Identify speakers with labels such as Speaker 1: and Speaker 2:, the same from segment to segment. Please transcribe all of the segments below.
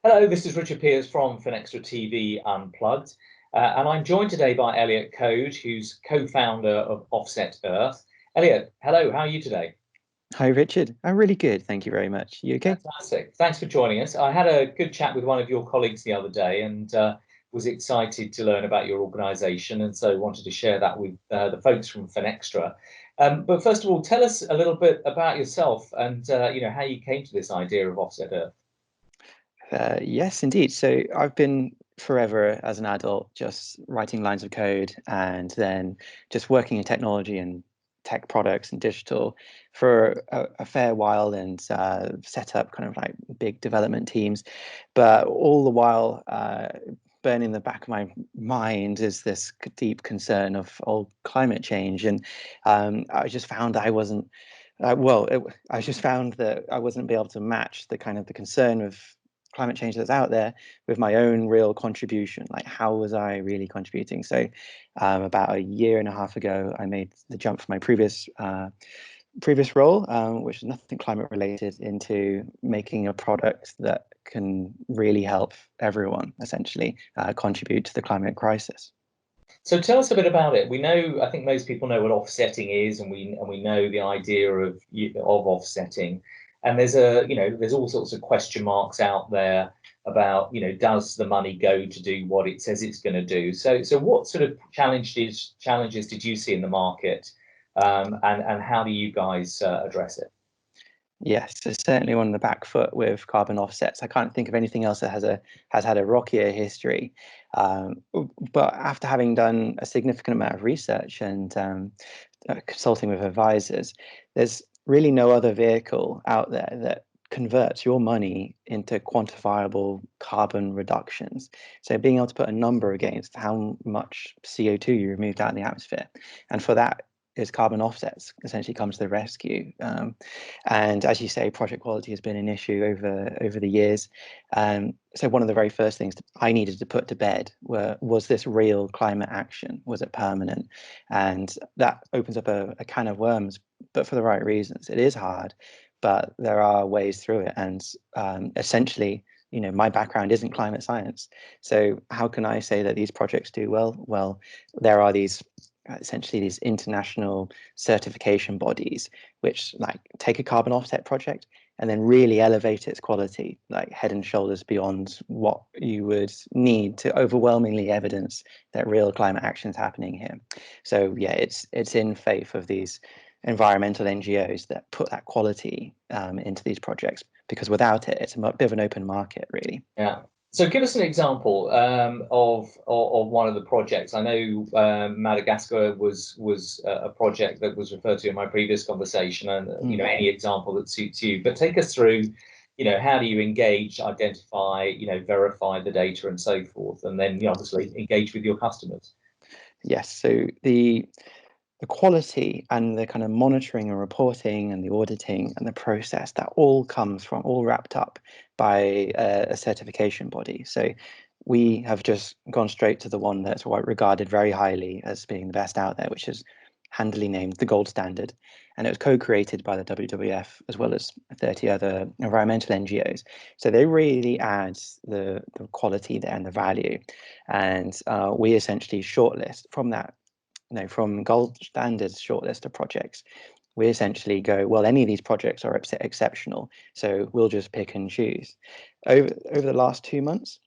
Speaker 1: Hello, this is Richard Peers from Finextra TV Unplugged, and I'm joined today by Elliot Coad, who's co-founder of Offset Earth. Elliot, hello, how are you today?
Speaker 2: Hi, Richard. I'm really good. Thank you very much. You okay?
Speaker 1: Fantastic. Thanks for joining us. I had a good chat with one of your colleagues the other day and was excited to learn about your organisation, and so wanted to share that with the folks from Finextra. But first of all, tell us a little bit about yourself and how you came to this idea of Offset Earth.
Speaker 2: Yes, indeed. So I've been forever as an adult just writing lines of code and then just working in technology and tech products and digital for a fair while and set up kind of like big development teams. But all the while, burning in the back of my mind is this deep concern of old climate change. And I just found I wasn't I just found that I wasn't be able to match the kind of the concern of climate change that's out there with my own real contribution. Like, how was I really contributing? So, about a year and a half ago, I made the jump from my previous role, which is nothing climate related, into making a product that can really help everyone essentially contribute to the climate crisis.
Speaker 1: So tell us a bit about it. We know, I think most people know what offsetting is, and we know the idea of offsetting. And there's all sorts of question marks out there about, does the money go to do what it says it's going to do? So what sort of challenges did you see in the market, and how do you guys address it?
Speaker 2: Yes, it's certainly on the back foot with carbon offsets. I can't think of anything else that has had a rockier history. Um, but after having done a significant amount of research and consulting with advisors, there's really no other vehicle out there that converts your money into quantifiable carbon reductions. So being able to put a number against how much CO2 you removed out of the atmosphere, and for that is carbon offsets essentially come to the rescue. And as you say, project quality has been an issue over the years. So one of the very first things I needed to put to bed was this real climate action? Was it permanent? And that opens up a can of worms, but for the right reasons. It is hard, but there are ways through it. And essentially, my background isn't climate science. So how can I say that these projects do well? Well, there are these essentially these international certification bodies which like take a carbon offset project and then really elevate its quality like head and shoulders beyond what you would need to overwhelmingly evidence that real climate action is happening here. So yeah, it's in faith of these environmental NGOs that put that quality into these projects, because without it, it's a bit of an open market, really.
Speaker 1: Yeah. So give us an example of one of the projects. I know Madagascar was a project that was referred to in my previous conversation, and any example that suits you. But take us through, how do you engage, identify, verify the data and so forth, and then obviously engage with your customers.
Speaker 2: Yes, so the quality and the kind of monitoring and reporting and the auditing and the process, that all comes from, all wrapped up by a certification body. So we have just gone straight to the one that's regarded very highly as being the best out there, which is handily named the gold standard. And it was co-created by the WWF as well as 30 other environmental NGOs. So they really add the quality there and the value. And we essentially shortlist from that, from gold standards shortlist of projects. We essentially go, well, any of these projects are exceptional, so we'll just pick and choose. Over the last 2 months,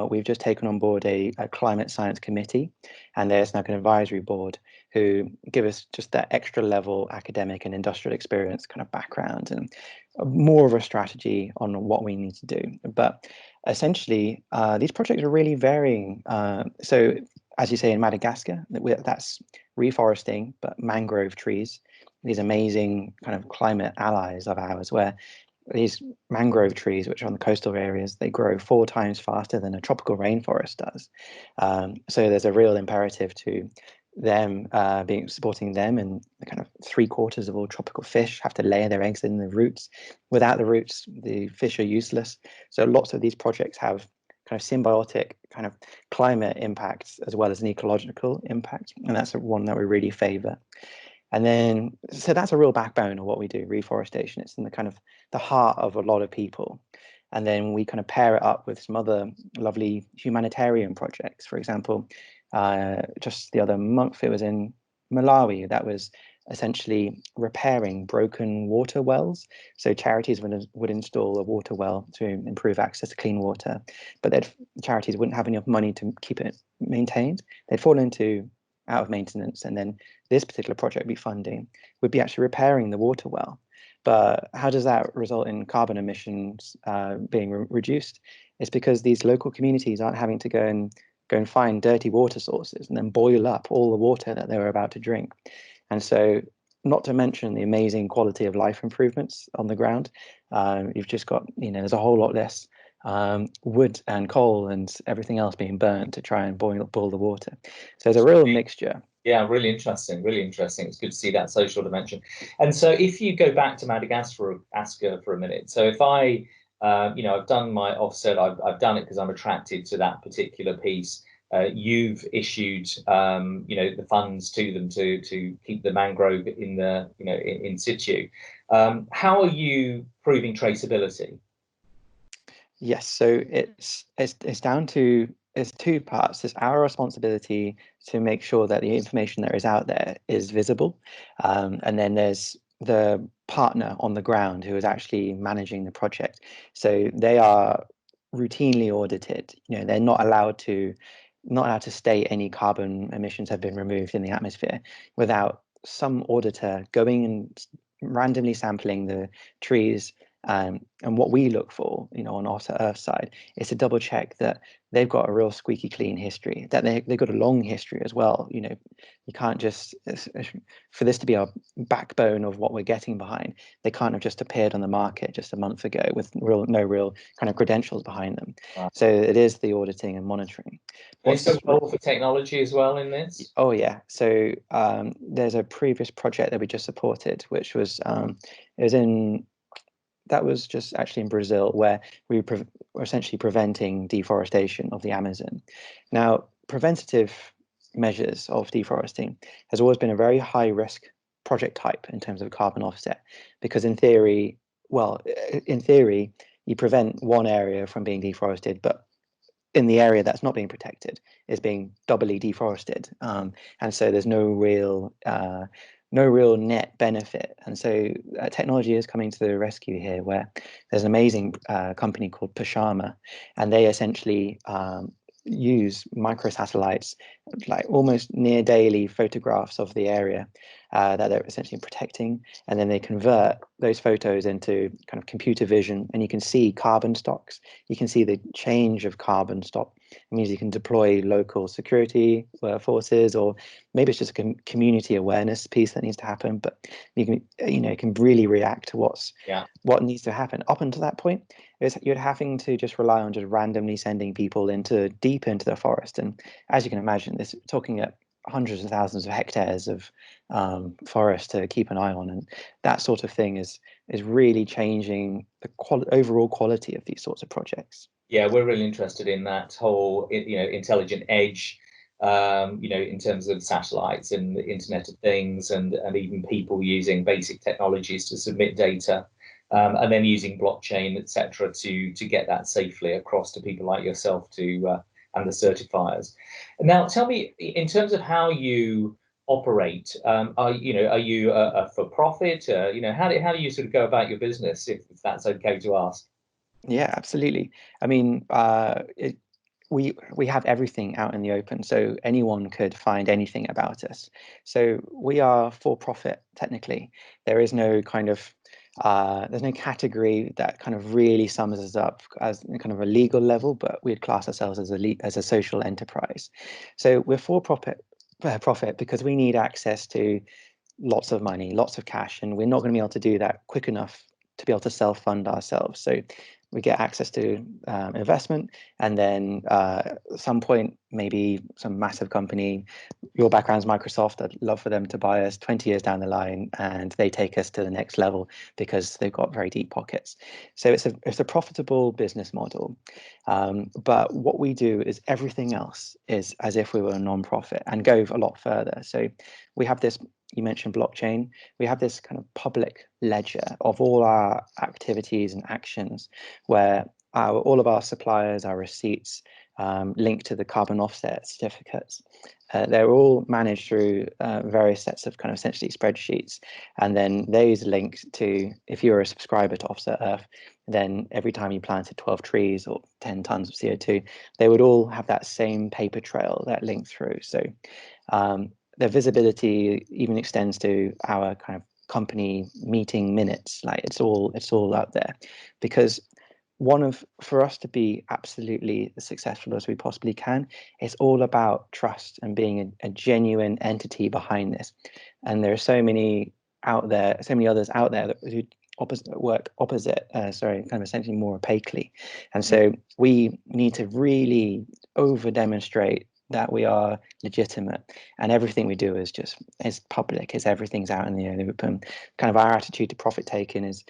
Speaker 2: we've just taken on board a climate science committee, and there's now an advisory board who give us just that extra level academic and industrial experience kind of background and more of a strategy on what we need to do. But essentially, these projects are really varying. So as you say, in Madagascar, that's reforesting, but mangrove trees, these amazing kind of climate allies of ours, where these mangrove trees, which are on the coastal areas, they grow 4 times faster than a tropical rainforest does. So there's a real imperative to them being supporting them, and the kind of 3/4 of all tropical fish have to lay their eggs in the roots. Without the roots, the fish are useless. So lots of these projects have kind of symbiotic kind of climate impacts as well as an ecological impact, and that's one that we really favor. And then, so that's a real backbone of what we do, reforestation. It's in the kind of the heart of a lot of people. and then we kind of pair it up with some other lovely humanitarian projects. For example, just the other month, it was in Malawi, that was essentially repairing broken water wells. So charities would install a water well to improve access to clean water, but charities wouldn't have enough money to keep it maintained. They'd fall into out of maintenance, and then this particular project would be actually repairing the water well. But how does that result in carbon emissions being reduced? It's because these local communities aren't having to go and find dirty water sources and then boil up all the water that they were about to drink. And so, not to mention the amazing quality of life improvements on the ground. You've just got, there's a whole lot less wood and coal and everything else being burnt to try and boil the water. So there's a real mixture.
Speaker 1: Yeah, really interesting, really interesting. It's good to see that social dimension. And so if you go back to Madagascar for a minute, so if I've done my offset, I've done it because I'm attracted to that particular piece. You've issued, the funds to them to keep the mangrove in situ. How are you proving traceability?
Speaker 2: Yes, so it's down to it's two parts. It's our responsibility to make sure that the information that is out there is visible, and then there's the partner on the ground who is actually managing the project. So they are routinely audited. They're not allowed to state any carbon emissions have been removed in the atmosphere without some auditor going and randomly sampling the trees. And what we look for, on our Earth side, is to double check that they've got a real squeaky clean history, that they've got a long history as well. You can't just, for this to be our backbone of what we're getting behind, they can't have just appeared on the market just a month ago with no real kind of credentials behind them. Wow. So it is the auditing and monitoring.
Speaker 1: What's the role for technology as well in this?
Speaker 2: Oh yeah, so there's a previous project that we just supported, which was that was just actually in Brazil, where we were essentially preventing deforestation of the Amazon. Now, preventative measures of deforesting has always been a very high risk project type in terms of carbon offset, because in theory, you prevent one area from being deforested, but in the area that's not being protected is being doubly deforested, and so there's no real net benefit. And so technology is coming to the rescue here, where there's an amazing company called Pashama, and they essentially use microsatellites, like almost near daily photographs of the area that they're essentially protecting, and then they convert those photos into kind of computer vision, and you can see carbon stocks. You can see the change of carbon stock. It means you can deploy local security forces, or maybe it's just a community awareness piece that needs to happen, but you can it can really react to what needs to happen. Up until that point, you're having to just rely on just randomly sending people deep into the forest, and as you can imagine, this talking at hundreds of thousands of hectares of forest to keep an eye on, and that sort of thing is really changing the overall quality of these sorts of projects.
Speaker 1: Yeah, we're really interested in that whole intelligent edge, in terms of satellites and the Internet of Things, and even people using basic technologies to submit data, and then using blockchain, etc., to get that safely across to people like yourself and the certifiers. Now, tell me, in terms of how you operate, are you a for-profit? How do you sort of go about your business, if that's okay to ask?
Speaker 2: Yeah, absolutely. I mean, we have everything out in the open, so anyone could find anything about us. So we are for profit technically. There is no kind of there's no category that kind of really sums us up as kind of a legal level, but we'd class ourselves as a social enterprise. So we're for profit because we need access to lots of money, lots of cash, and we're not going to be able to do that quick enough to be able to self-fund ourselves. So we get access to investment, and then at some point, maybe some massive company, your background's Microsoft, I'd love for them to buy us 20 years down the line, and they take us to the next level because they've got very deep pockets. So it's a profitable business model. But what we do is everything else is as if we were a non-profit, and go a lot further. So we have this, you mentioned blockchain, we have this kind of public ledger of all our activities and actions, where all of our suppliers, our receipts, linked to the carbon offset certificates. They're all managed through various sets of kind of essentially spreadsheets, and then those link to, if you're a subscriber to Offset Earth, then every time you planted 12 trees or 10 tons of CO2, they would all have that same paper trail that linked through. So the visibility even extends to our kind of company meeting minutes. Like it's all out there, because for us to be absolutely as successful as we possibly can, it's all about trust and being a genuine entity behind this. And there are so many others out there who work opposite, kind of essentially more opaquely. And so we need to really over demonstrate that we are legitimate, and everything we do is public, everything's out in the open. Kind of our attitude to profit taking is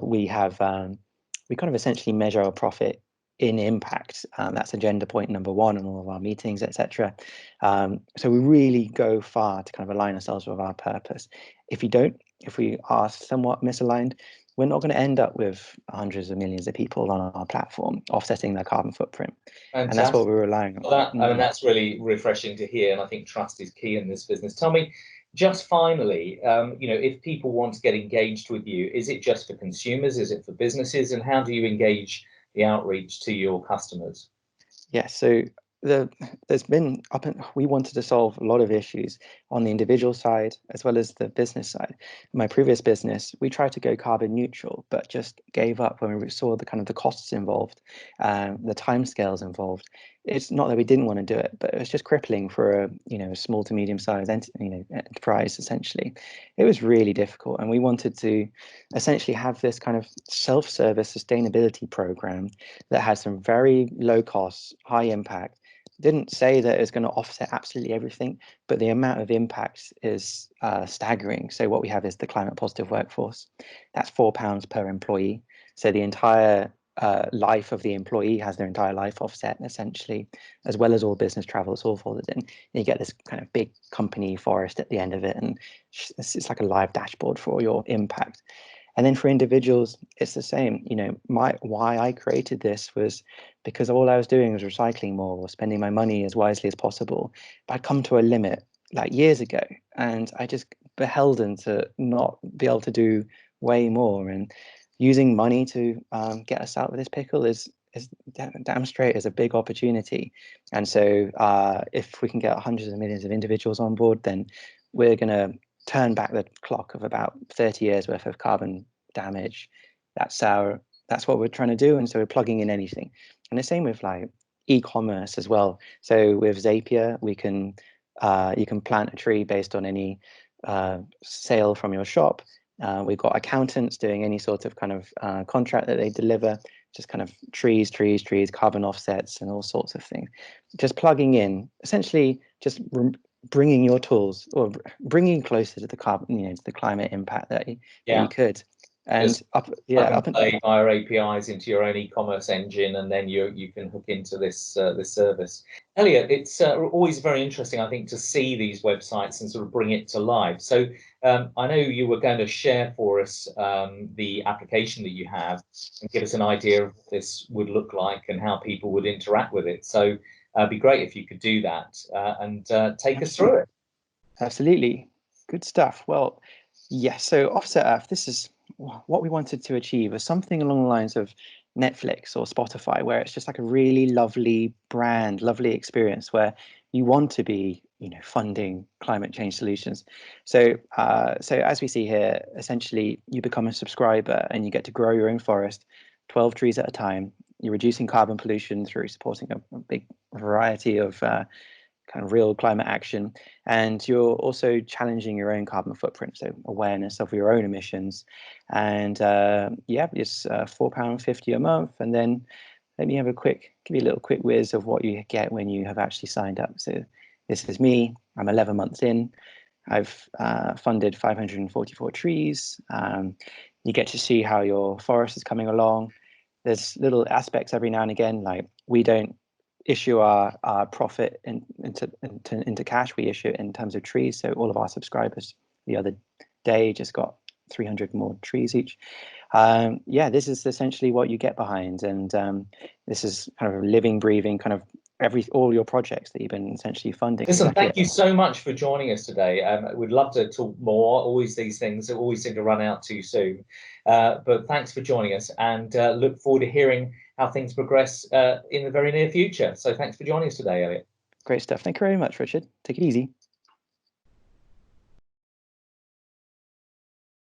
Speaker 2: we kind of essentially measure our profit in impact. That's agenda point number one in all of our meetings, etc. So we really go far to kind of align ourselves with our purpose. If we are somewhat misaligned, we're not going to end up with hundreds of millions of people on our platform offsetting their carbon footprint.
Speaker 1: Fantastic.
Speaker 2: And that's what we're relying on.
Speaker 1: I mean, that's really refreshing to hear, and I think trust is key in this business. Tell me, just finally, if people want to get engaged with you, is it just for consumers? Is it for businesses? And how do you engage the outreach to your customers?
Speaker 2: Yeah, so we wanted to solve a lot of issues on the individual side as well as the business side. In my previous business, we tried to go carbon neutral, but just gave up when we saw the costs involved, the timescales involved. It's not that we didn't want to do it, but it was just crippling for a small to medium sized enterprise. Essentially, it was really difficult, and we wanted to essentially have this kind of self-service sustainability program that has some very low costs, high impact. Didn't say that it's going to offset absolutely everything, but the amount of impact is staggering. So what we have is the climate positive workforce. That's £4 per employee. So the entire life of the employee has their entire life offset, essentially, as well as all business travel. It's all folded in. And you get this kind of big company forest at the end of it, and it's like a live dashboard for your impact. And then for individuals, it's the same. Why I created this was because all I was doing was recycling more or spending my money as wisely as possible. But I'd come to a limit like years ago, and I just beholden to not be able to do way more. And using money to get us out of this pickle is damn straight is a big opportunity. And so if we can get hundreds of millions of individuals on board, then we're going to turn back the clock of about 30 years worth of carbon damage. That's what we're trying to do. And so we're plugging in anything. And the same with like e-commerce as well. So with Zapier, you can plant a tree based on any sale from your shop. We've got accountants doing any sort of kind of contract that they deliver, just kind of trees, carbon offsets, and all sorts of things. Just plugging in, essentially, just bringing your tools or bringing closer to the carbon, to the climate impact that you could. And
Speaker 1: play via APIs into your own e-commerce engine, and then you can hook into this service. Elliot, it's always very interesting, I think, to see these websites and sort of bring it to life. So I know you were going to share for us the application that you have and give us an idea of what this would look like and how people would interact with it. So it'd be great if you could do that and take us through it.
Speaker 2: Absolutely. Good stuff. Well, yes. So Offset Earth, this is what we wanted to achieve, was something along the lines of Netflix or Spotify, where it's just like a really lovely brand, lovely experience where you want to be, funding climate change solutions. So as we see here, essentially you become a subscriber and you get to grow your own forest, 12 trees at a time. You're reducing carbon pollution through supporting a big variety of kind of real climate action, and you're also challenging your own carbon footprint, so awareness of your own emissions. And it's £4.50 a month. And then let me give you a little quick whiz of what you get when you have actually signed up. So this is me. I'm 11 months in. I've funded 544 trees. You get to see how your forest is coming along. There's little aspects every now and again, like we don't issue our profit into cash. We issue it in terms of trees. So all of our subscribers the other day just got 300 more trees each. Yeah, this is essentially what you get behind, and this is kind of a living, breathing kind of all your projects that you've been essentially funding.
Speaker 1: Listen, thank you so much for joining us today. We'd love to talk more. Always these things always seem to run out too soon. But thanks for joining us, and look forward to hearing how things progress in the very near future. So thanks for joining us today, Elliot.
Speaker 2: Great stuff. Thank you very much, Richard. Take it easy.